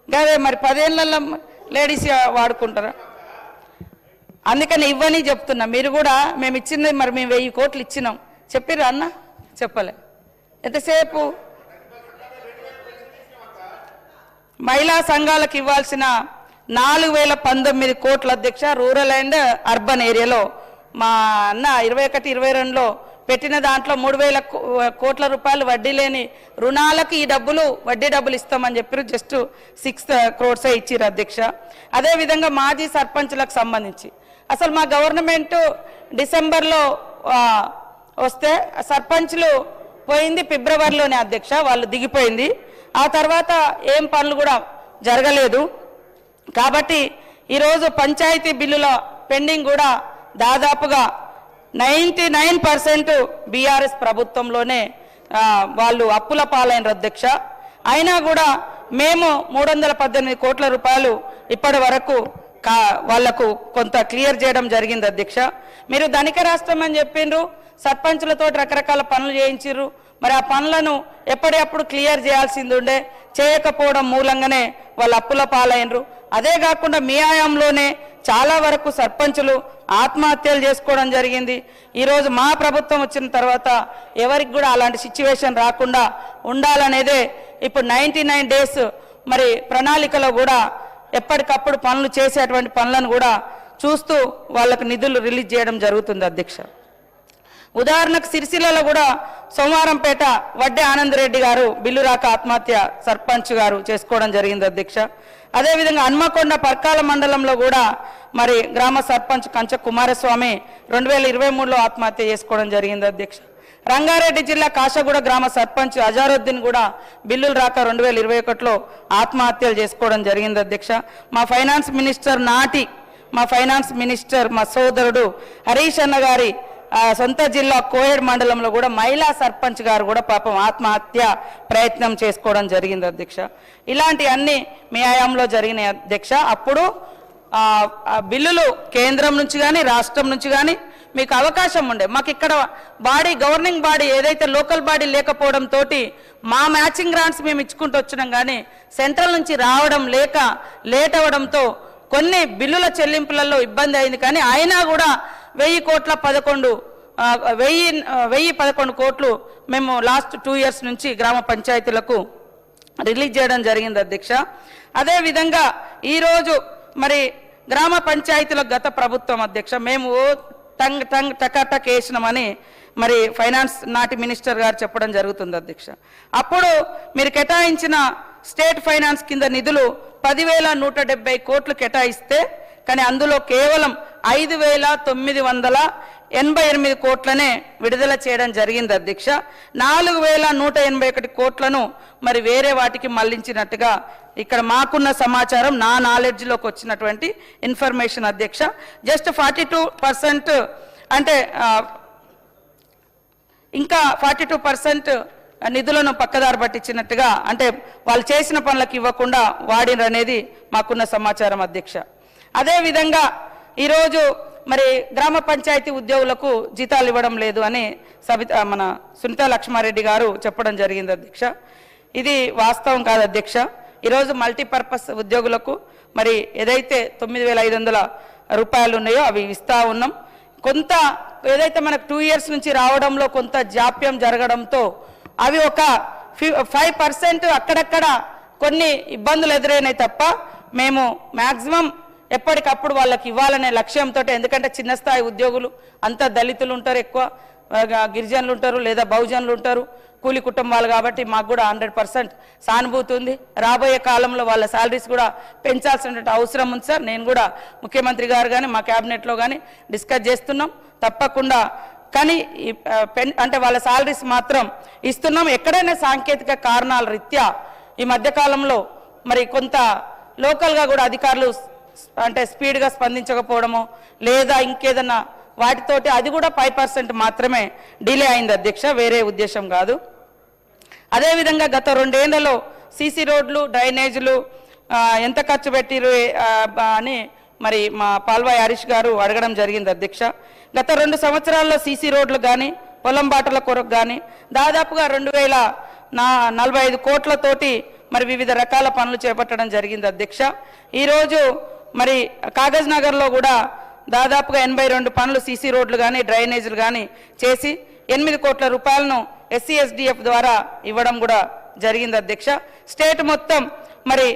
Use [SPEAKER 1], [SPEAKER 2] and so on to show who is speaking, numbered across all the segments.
[SPEAKER 1] అదే మరి 10 ఏళ్ళల్లో లేడీస్ వాడుకుంటారా? అందుకని ఇవ్వని చెప్తున్నా. మీరు కూడా మేము ఇచ్చింది మరి మేము 1000 కోట్లు ఇచ్చినాం చెప్పిర్రు అన్న? చెప్పలే. ఎంతసేపు మహిళా సంఘాలకు ఇవ్వాల్సిన 4019 కోట్ల అధ్యక్ష రూరల్ అండ్ అర్బన్ ఏరియాలో మా అన్న 21-22లో పెట్టిన దాంట్లో 3000 కోట్ల రూపాయలు వడ్డీ లేని రుణాలకు ఈ డబ్బులు వడ్డీ డబ్బులు ఇస్తామని చెప్పారు. జస్ట్ 6 crores ఇచ్చిర్రు అధ్యక్ష. అదేవిధంగా మాజీ సర్పంచులకు సంబంధించి అసలు మా గవర్నమెంట్ డిసెంబర్లో వస్తే సర్పంచ్లు పోయింది ఫిబ్రవరిలోనే అధ్యక్ష, వాళ్ళు దిగిపోయింది. ఆ తర్వాత ఏం పనులు కూడా జరగలేదు. కాబట్టి ఈరోజు పంచాయతీ బిల్లుల పెండింగ్ కూడా దాదాపుగా 99% బీఆర్ఎస్ ప్రభుత్వంలోనే వాళ్ళు అప్పుల పాలైన అధ్యక్ష. అయినా కూడా మేము 318 కోట్ల రూపాయలు ఇప్పటి వరకు వాళ్లకు కొంత క్లియర్ చేయడం జరిగింది అధ్యక్ష. మీరు ధనిక రాష్ట్రం అని చెప్పిండ్రు, సర్పంచులతో రకరకాల పనులు చేయించారు. మరి ఆ పనులను ఎప్పటికప్పుడు క్లియర్ చేయాల్సింది ఉండే, చేయకపోవడం మూలంగానే వాళ్ళు అప్పుల పాలైనరు. అదే కాకుండా మీ హయాంలోనే చాలా వరకు సర్పంచులు ఆత్మహత్యలు చేసుకోవడం జరిగింది. ఈరోజు మా ప్రభుత్వం వచ్చిన తర్వాత ఎవరికి కూడా అలాంటి సిచ్యువేషన్ రాకుండా ఉండాలనేదే ఇప్పుడు 99 days మరి ప్రణాళికలో కూడా ఎప్పటికప్పుడు పనులు చేసేటువంటి పనులను కూడా చూస్తూ వాళ్ళకు నిధులు రిలీజ్ చేయడం జరుగుతుంది అధ్యక్ష. ఉదాహరణకు సిరిసిల్లలో కూడా సోమవారంపేట వడ్డే ఆనంద్ రెడ్డి గారు బిల్లు రాక ఆత్మహత్య సర్పంచ్ గారు చేసుకోవడం జరిగింది అధ్యక్ష. అదేవిధంగా హన్మకొండ పర్కాల మండలంలో కూడా మరి గ్రామ సర్పంచ్ కంచ కుమారస్వామి 2023లో ఆత్మహత్య చేసుకోవడం జరిగింది అధ్యక్ష. రంగారెడ్డి జిల్లా కాశగూడ గ్రామ సర్పంచ్ అజారుద్దీన్ కూడా బిల్లులు రాక 2021లో ఆత్మహత్యలు చేసుకోవడం జరిగింది అధ్యక్ష. మా ఫైనాన్స్ మినిస్టర్ మా సోదరుడు హరీష్ అన్న గారి సొంత జిల్లా కోయడ్ మండలంలో కూడా మహిళా సర్పంచ్ గారు కూడా పాపం ఆత్మహత్య ప్రయత్నం చేసుకోవడం జరిగింది అధ్యక్ష. ఇలాంటి అన్ని మీ హయాంలో జరిగినాయి అధ్యక్ష. అప్పుడు బిల్లులు కేంద్రం నుంచి కానీ రాష్ట్రం నుంచి కానీ మీకు అవకాశం ఉండే. మాకు ఇక్కడ గవర్నింగ్ బాడీ ఏదైతే లోకల్ బాడీ లేకపోవడంతో మా మ్యాచింగ్ గ్రాంట్స్ మేము ఇచ్చుకుంటూ వచ్చినాం, కానీ సెంట్రల్ నుంచి రావడం లేట్ అవ్వడంతో కొన్ని బిల్లుల చెల్లింపులలో ఇబ్బంది అయింది. కానీ అయినా కూడా 1011 కోట్లు మేము లాస్ట్ 2 years నుంచి గ్రామ పంచాయతీలకు రిలీజ్ చేయడం జరిగింది అధ్యక్ష. అదేవిధంగా ఈరోజు మరి గ్రామ పంచాయతీలకు గత ప్రభుత్వం అధ్యక్ష మేము టకాటక్ వేసినామని మరి ఫైనాన్స్ నాటి మినిస్టర్ గారు చెప్పడం జరుగుతుంది అధ్యక్ష. అప్పుడు మీరు కేటాయించిన స్టేట్ ఫైనాన్స్ కింద నిధులు 10,170 కోట్లు కేటాయిస్తే కానీ అందులో కేవలం 5,988 కోట్లనే విడుదల చేయడం జరిగింది అధ్యక్ష. 4,181 కోట్లను మరి వేరే వాటికి మళ్లించినట్టుగా ఇక్కడ మాకున్న సమాచారం, నా నాలెడ్జ్లోకి వచ్చినటువంటి ఇన్ఫర్మేషన్ అధ్యక్ష. జస్ట్ 42% అంటే ఇంకా 42% నిధులను పక్కదారి పట్టించినట్టుగా, అంటే వాళ్ళు చేసిన పనులకు ఇవ్వకుండా వాడినరు అనేది మాకున్న సమాచారం అధ్యక్ష. అదేవిధంగా ఈరోజు మరి గ్రామ పంచాయతీ ఉద్యోగులకు జీతాలు ఇవ్వడం లేదు అని మన సునీతా లక్ష్మారెడ్డి గారు చెప్పడం జరిగింది అధ్యక్ష. ఇది వాస్తవం కాదు అధ్యక్ష. ఈరోజు మల్టీపర్పస్ ఉద్యోగులకు మరి ఏదైతే 9,500 రూపాయలు ఉన్నాయో అవి ఇస్తా ఉన్నాం. కొంత ఏదైతే మనకు 2 years నుంచి రావడంలో కొంత జాప్యం జరగడంతో అవి ఒక 5% అక్కడక్కడ కొన్ని ఇబ్బందులు ఎదురైనాయి తప్ప మేము మ్యాక్సిమం ఎప్పటికప్పుడు వాళ్ళకి ఇవ్వాలనే లక్ష్యంతో, ఎందుకంటే చిన్న స్థాయి ఉద్యోగులు అంతా దళితులు ఉంటారు, ఎక్కువ గిరిజనులు ఉంటారు లేదా బహుజనులు ఉంటారు, కూలి కుటుంబాలు, కాబట్టి మాకు కూడా 100% సానుభూతి ఉంది. రాబోయే కాలంలో వాళ్ళ శాలరీస్ కూడా పెంచాల్సిన అవసరం ఉంది సార్. నేను కూడా ముఖ్యమంత్రి గారు కానీ మా క్యాబినెట్లో కానీ డిస్కస్ చేస్తున్నాం తప్పకుండా. కానీ అంటే వాళ్ళ శాలరీస్ మాత్రం ఇస్తున్నాం. ఎక్కడైనా సాంకేతిక కారణాల రీత్యా ఈ మధ్యకాలంలో మరి కొంత లోకల్గా కూడా అధికారులు అంటే స్పీడ్గా స్పందించకపోవడము లేదా ఇంకేదన్నా వాటితోటి అది కూడా 5% మాత్రమే డిలే అయింది అధ్యక్ష, వేరే ఉద్దేశం కాదు. అదేవిధంగా గత 2 ఏళ్లలో సీసీ రోడ్లు, డ్రైనేజీలు ఎంత ఖర్చు పెట్టిరు అని మరి మా పాల్వాయి హరీష్ గారు అడగడం జరిగింది అధ్యక్ష. గత 2 సంవత్సరాల్లో సీసీ రోడ్లు కానీ పొలం బాటల కొరకు కానీ దాదాపుగా 2,045 కోట్లతోటి మరి వివిధ రకాల పనులు చేపట్టడం జరిగింది అధ్యక్ష. ఈరోజు మరి కాగజ్ నగర్లో కూడా దాదాపుగా 82 పనులు సీసీ రోడ్లు కానీ డ్రైనేజీలు కానీ చేసి 8 కోట్ల రూపాయలను SCSDF ద్వారా ఇవ్వడం కూడా జరిగింది అధ్యక్ష. స్టేట్ మొత్తం మరి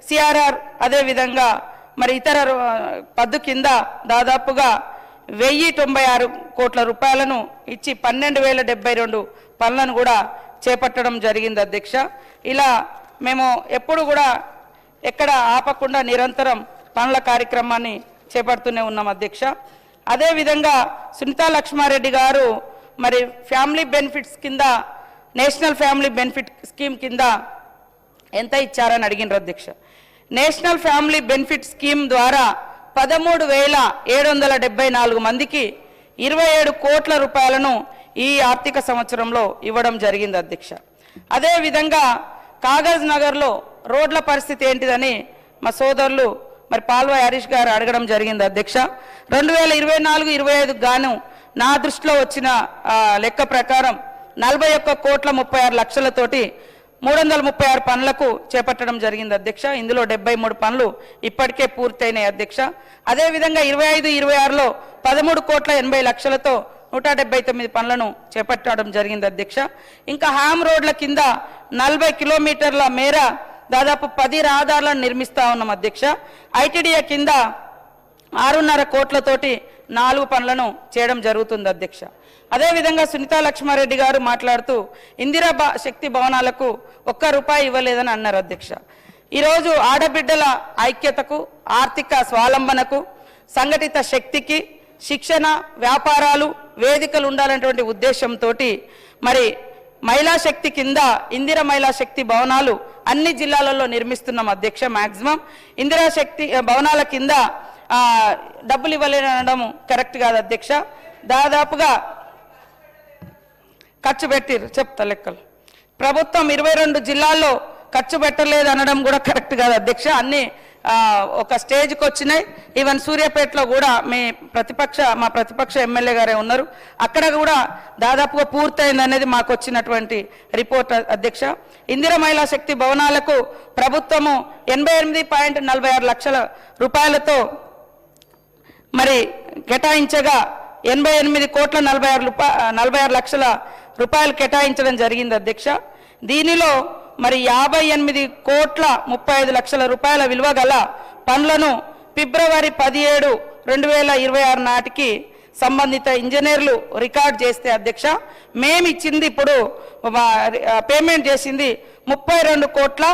[SPEAKER 1] CRR అదేవిధంగా మరి ఇతర పద్దు కింద దాదాపుగా 1096 కోట్ల రూపాయలను ఇచ్చి 12,072 పనులను కూడా చేపట్టడం జరిగింది అధ్యక్ష. ఇలా మేము ఎప్పుడు కూడా ఎక్కడ ఆపకుండా నిరంతరం పనుల కార్యక్రమాన్ని చేపడుతూనే ఉన్నాం అధ్యక్ష. అదేవిధంగా సునీతా లక్ష్మారెడ్డి గారు మరి ఫ్యామిలీ బెనిఫిట్స్ కింద నేషనల్ ఫ్యామిలీ బెనిఫిట్ స్కీమ్ కింద ఎంత ఇచ్చారని అడిగినారు అధ్యక్ష. నేషనల్ ఫ్యామిలీ బెనిఫిట్ స్కీమ్ ద్వారా 13,774 మందికి 27 కోట్ల రూపాయలను ఈ ఆర్థిక సంవత్సరంలో ఇవ్వడం జరిగింది అధ్యక్ష. అదేవిధంగా కాగజ్ నగర్లో రోడ్ల పరిస్థితి ఏంటిదని మా సోదరులు మరి పాల్వాయి హరీష్ గారు అడగడం జరిగింది అధ్యక్ష. 2024-25 గాను నా దృష్టిలో వచ్చిన లెక్క ప్రకారం 41 కోట్ల 36 లక్షలతోటి 336 పనులకు చేపట్టడం జరిగింది అధ్యక్ష. ఇందులో 73 పనులు ఇప్పటికే పూర్తయినాయి అధ్యక్ష. అదేవిధంగా 25-26లో 13 కోట్ల 80 లక్షలతో 179 పనులను చేపట్టడం జరిగింది అధ్యక్ష. ఇంకా హామ్ రోడ్ల కింద 40 కిలోమీటర్ల మేర దాదాపు 10 రహదారులను నిర్మిస్తా ఉన్నాం అధ్యక్ష. ITDA కింద 6.5 కోట్లతోటి 4 పనులను చేయడం జరుగుతుంది అధ్యక్ష. అదేవిధంగా సునీతా లక్ష్మారెడ్డి గారు మాట్లాడుతూ ఇందిరా శక్తి భవనాలకు ₹1 ఇవ్వలేదని అన్నారు అధ్యక్ష. ఈరోజు ఆడబిడ్డల ఐక్యతకు, ఆర్థిక స్వావలంబనకు, సంఘటిత శక్తికి శిక్షణ, వ్యాపారాలు, వేదికలు ఉండాలనేటువంటి ఉద్దేశంతో మరి మహిళా శక్తి కింద ఇందిరా మహిళా శక్తి భవనాలు అన్ని జిల్లాలలో నిర్మిస్తున్నాం అధ్యక్ష. మ్యాక్సిమం ఇందిరా శక్తి భవనాల కింద డబ్బులు ఇవ్వలేనడం కరెక్ట్ కాదు అధ్యక్ష. దాదాపుగా ఖర్చు పెట్టిరు చెప్తా లెక్కలు. ప్రభుత్వం 22 జిల్లాల్లో ఖర్చు పెట్టలేదు అనడం కూడా కరెక్ట్ కాదు అధ్యక్ష. అన్ని ఒక స్టేజ్కి వచ్చినాయి. ఈవెన్ సూర్యాపేటలో కూడా మా ప్రతిపక్ష ఎమ్మెల్యే గారే ఉన్నారు, అక్కడ కూడా దాదాపుగా పూర్తయింది అనేది మాకు వచ్చినటువంటి రిపోర్ట్ అధ్యక్ష. ఇందిరా మహిళా శక్తి భవనాలకు ప్రభుత్వము 88.46 లక్షల రూపాయలతో మరి కేటాయించగా 88 కోట్ల 46 లక్షల రూపాయలు కేటాయించడం జరిగింది అధ్యక్ష. దీనిలో మరి 58 కోట్ల 35 లక్షల రూపాయల విలువ గల పనులను ఫిబ్రవరి 17, 2026 నాటికి సంబంధిత ఇంజనీర్లు రికార్డ్ చేస్తే అధ్యక్ష, మేము ఇచ్చింది ఇప్పుడు పేమెంట్ చేసింది 32 కోట్ల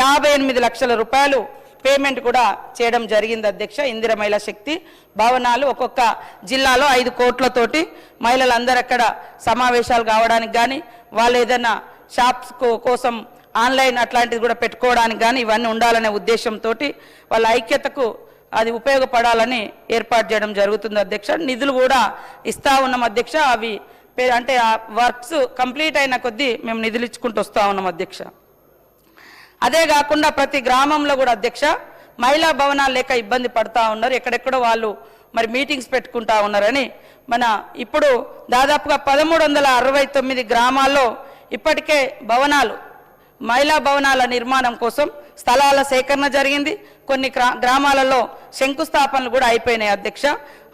[SPEAKER 1] 58 లక్షల రూపాయలు పేమెంట్ కూడా చేయడం జరిగింది అధ్యక్ష. ఇందిరా మహిళా శక్తి భవనాలు ఒక్కొక్క జిల్లాలో 5 కోట్లతోటి మహిళలందరూ అక్కడ సమావేశాలు కావడానికి కానీ, వాళ్ళు ఏదైనా షాప్స్ కోసం ఆన్లైన్ అట్లాంటిది కూడా పెట్టుకోవడానికి కానీ ఇవన్నీ ఉండాలనే ఉద్దేశంతో వాళ్ళ ఐక్యతకు అది ఉపయోగపడాలని ఏర్పాటు చేయడం జరుగుతుంది అధ్యక్ష. నిధులు కూడా ఇస్తా ఉన్నాం అధ్యక్ష. అవి అంటే ఆ వర్క్స్ కంప్లీట్ అయిన కొద్దీ మేము నిధులు ఇచ్చుకుంటూ వస్తూ ఉన్నాం అధ్యక్ష. అదే కాకుండా ప్రతి గ్రామంలో కూడా అధ్యక్ష మహిళా భవనాలు లేక ఇబ్బంది పడుతూ ఉన్నారు. ఎక్కడెక్కడో వాళ్ళు మరి మీటింగ్స్ పెట్టుకుంటా ఉన్నారని ఇప్పుడు దాదాపుగా 1369 గ్రామాల్లో ఇప్పటికే మహిళా భవనాల నిర్మాణం కోసం స్థలాల సేకరణ జరిగింది. కొన్ని గ్రామాలలో శంకుస్థాపనలు కూడా అయిపోయినాయి అధ్యక్ష.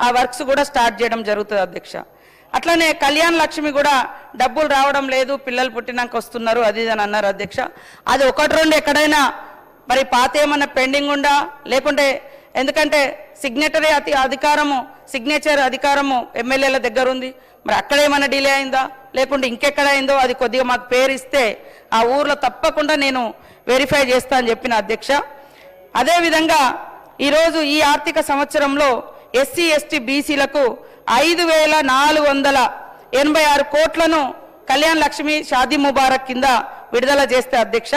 [SPEAKER 1] ఆ వర్క్స్ కూడా స్టార్ట్ చేయడం జరుగుతుంది అధ్యక్ష. అట్లనే కళ్యాణ లక్ష్మి కూడా డబ్బులు రావడం లేదు, పిల్లలు పుట్టినాక వస్తున్నారు అది అని అన్నారు అధ్యక్ష. అది 1-2 ఎక్కడైనా మరి పాత ఏమన్నా పెండింగ్ ఉందా లేకుంటే, ఎందుకంటే సిగ్నేచర్ అధికారము ఎమ్మెల్యేల దగ్గర ఉంది, మరి అక్కడ ఏమైనా డిలే అయిందా లేకుంటే ఇంకెక్కడ అయిందో అది కొద్దిగా మాకు పేరు ఇస్తే ఆ ఊర్లో తప్పకుండా నేను వెరిఫై చేస్తా అని చెప్పిన అధ్యక్ష. అదేవిధంగా ఈరోజు ఈ ఆర్థిక సంవత్సరంలో SC, ST, BCలకు 5,486 కోట్లను కళ్యాణ్ లక్ష్మి షాదీ ముబారక్ కింద విడుదల చేస్తే అధ్యక్ష,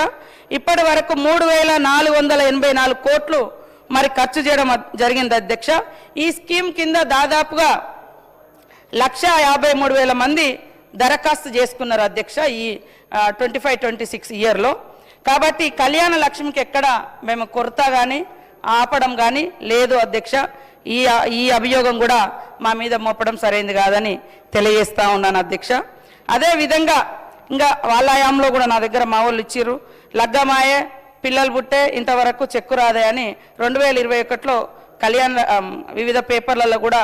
[SPEAKER 1] ఇప్పటి వరకు 3,484 కోట్లు మరి ఖర్చు చేయడం జరిగింది అధ్యక్ష. ఈ స్కీమ్ కింద దాదాపుగా 1,53,000 మంది దరఖాస్తు చేసుకున్నారు అధ్యక్ష ఈ 25-26 ఇయర్లో. కాబట్టి కళ్యాణ లక్ష్మికి ఎక్కడ మేము కొరత కానీ ఆపడం కానీ లేదు అధ్యక్ష. ఈ అభియోగం కూడా మా మీద మోపడం సరైనది కాదని తెలియజేస్తా ఉన్నాను అధ్యక్ష. అదేవిధంగా ఇంకా వాళ్ళ హయాంలో కూడా నా దగ్గర మా వాళ్ళు ఇచ్చిర్రు, లగ్గమాయే పిల్లలు పుట్టే ఇంతవరకు చెక్కు రాదే అని 2021లో కళ్యాణ్ వివిధ పేపర్లలో కూడా